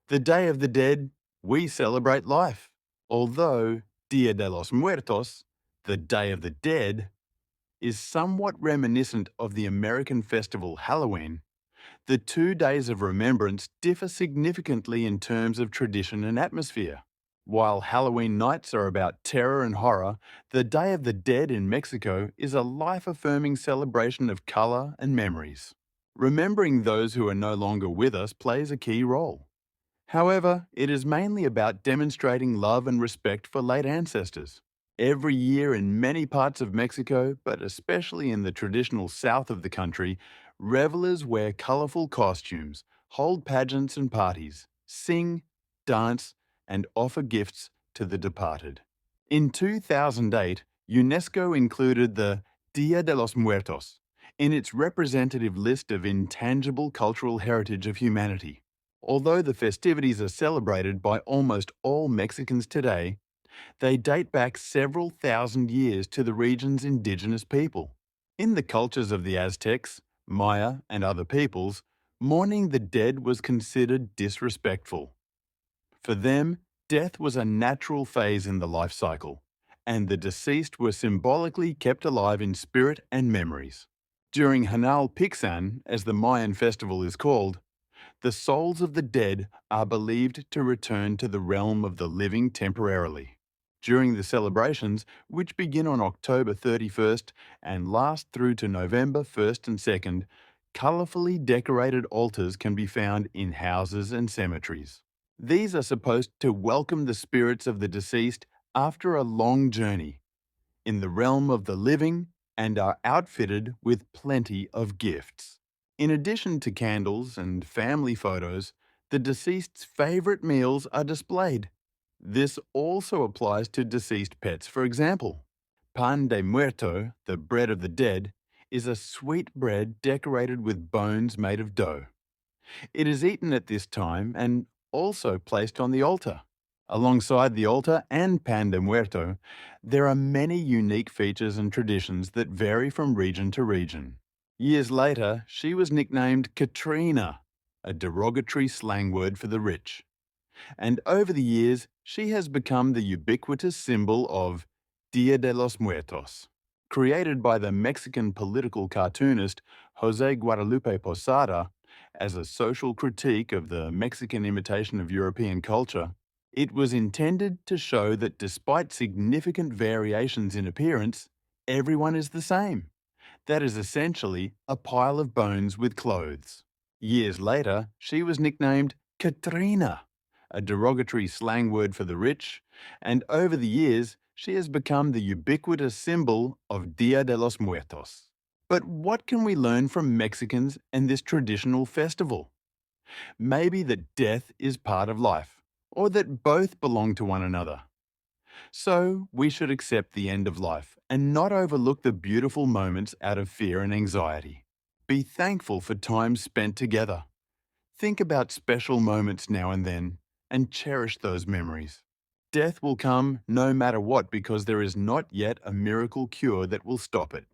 The Day of the Dead, we celebrate life. Although Dia de los Muertos, the Day of the Dead, is somewhat reminiscent of the American festival Halloween, the 2 days of remembrance differ significantly in terms of tradition and atmosphere. While Halloween nights are about terror and horror, the Day of the Dead in Mexico is a life-affirming celebration of color and memories. Remembering those who are no longer with us plays a key role. However, it is mainly about demonstrating love and respect for late ancestors. Every year in many parts of Mexico, but especially in the traditional south of the country, revelers wear colorful costumes, hold pageants and parties, sing, dance, and offer gifts to the departed. In 2008, UNESCO included the Dia de los Muertos in its representative list of intangible cultural heritage of humanity. Although the festivities are celebrated by almost all Mexicans today, they date back several thousand years to the region's indigenous people. In the cultures of the Aztecs, Maya, and other peoples, mourning the dead was considered disrespectful. For them, death was a natural phase in the life cycle, and the deceased were symbolically kept alive in spirit and memories. During Hanal Pixan, as the Mayan festival is called, the souls of the dead are believed to return to the realm of the living temporarily. During the celebrations, which begin on October 31st and last through to November 1st and 2nd, colourfully decorated altars can be found in houses and cemeteries. These are supposed to welcome the spirits of the deceased after a long journey in the realm of the living and are outfitted with plenty of gifts. In addition to candles and family photos, the deceased's favorite meals are displayed. This also applies to deceased pets, for example. Pan de muerto, the bread of the dead, is a sweet bread decorated with bones made of dough. It is eaten at this time and also placed on the altar. Alongside the altar and Pan de Muerto, there are many unique features and traditions that vary from region to region. Years later, she was nicknamed Catrina, a derogatory slang word for the rich. And over the years, she has become the ubiquitous symbol of Dia de los Muertos. Created by the Mexican political cartoonist José Guadalupe Posada as a social critique of the Mexican imitation of European culture, it was intended to show that despite significant variations in appearance, everyone is the same. That is essentially a pile of bones with clothes. Years later, she was nicknamed Katrina, a derogatory slang word for the rich, and over the years, she has become the ubiquitous symbol of Dia de los Muertos. But what can we learn from Mexicans and this traditional festival? Maybe that death is part of life, or that both belong to one another. So, we should accept the end of life and not overlook the beautiful moments out of fear and anxiety. Be thankful for time spent together. Think about special moments now and cherish those memories. Death will come no matter what because there is not yet a miracle cure that will stop it.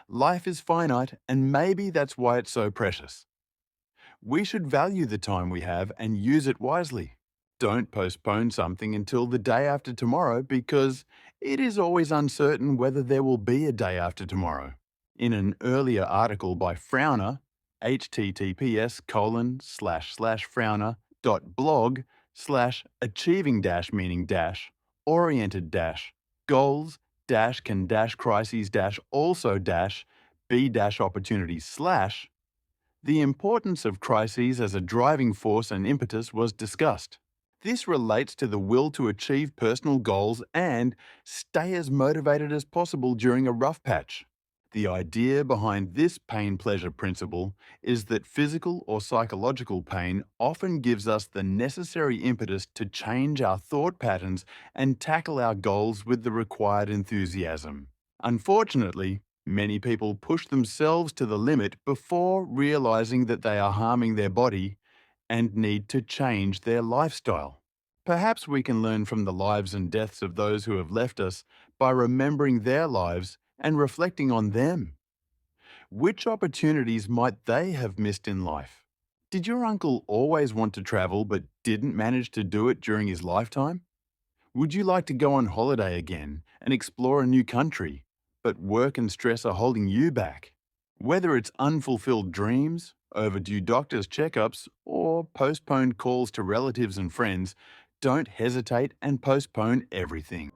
Life is finite, and maybe that's why it's so precious. We should value the time we have and use it wisely. Don't postpone something until the day after tomorrow because it is always uncertain whether there will be a day after tomorrow. In an earlier article by Frowner, https://frowner.blog/achieving meaning oriented goals can crises also be opportunities the importance of crises as a driving force and impetus was discussed. This relates to the will to achieve personal goals and stay as motivated as possible during a rough patch. The idea behind this pain-pleasure principle is that physical or psychological pain often gives us the necessary impetus to change our thought patterns and tackle our goals with the required enthusiasm. Unfortunately, many people push themselves to the limit before realizing that they are harming their body and need to change their lifestyle. Perhaps we can learn from the lives and deaths of those who have left us by remembering their lives and reflecting on them. Which opportunities might they have missed in life? Did your uncle always want to travel but didn't manage to do it during his lifetime? Would you like to go on holiday again and explore a new country, but work and stress are holding you back? Whether it's unfulfilled dreams, overdue doctor's checkups, or postponed calls to relatives and friends, don't hesitate and postpone everything.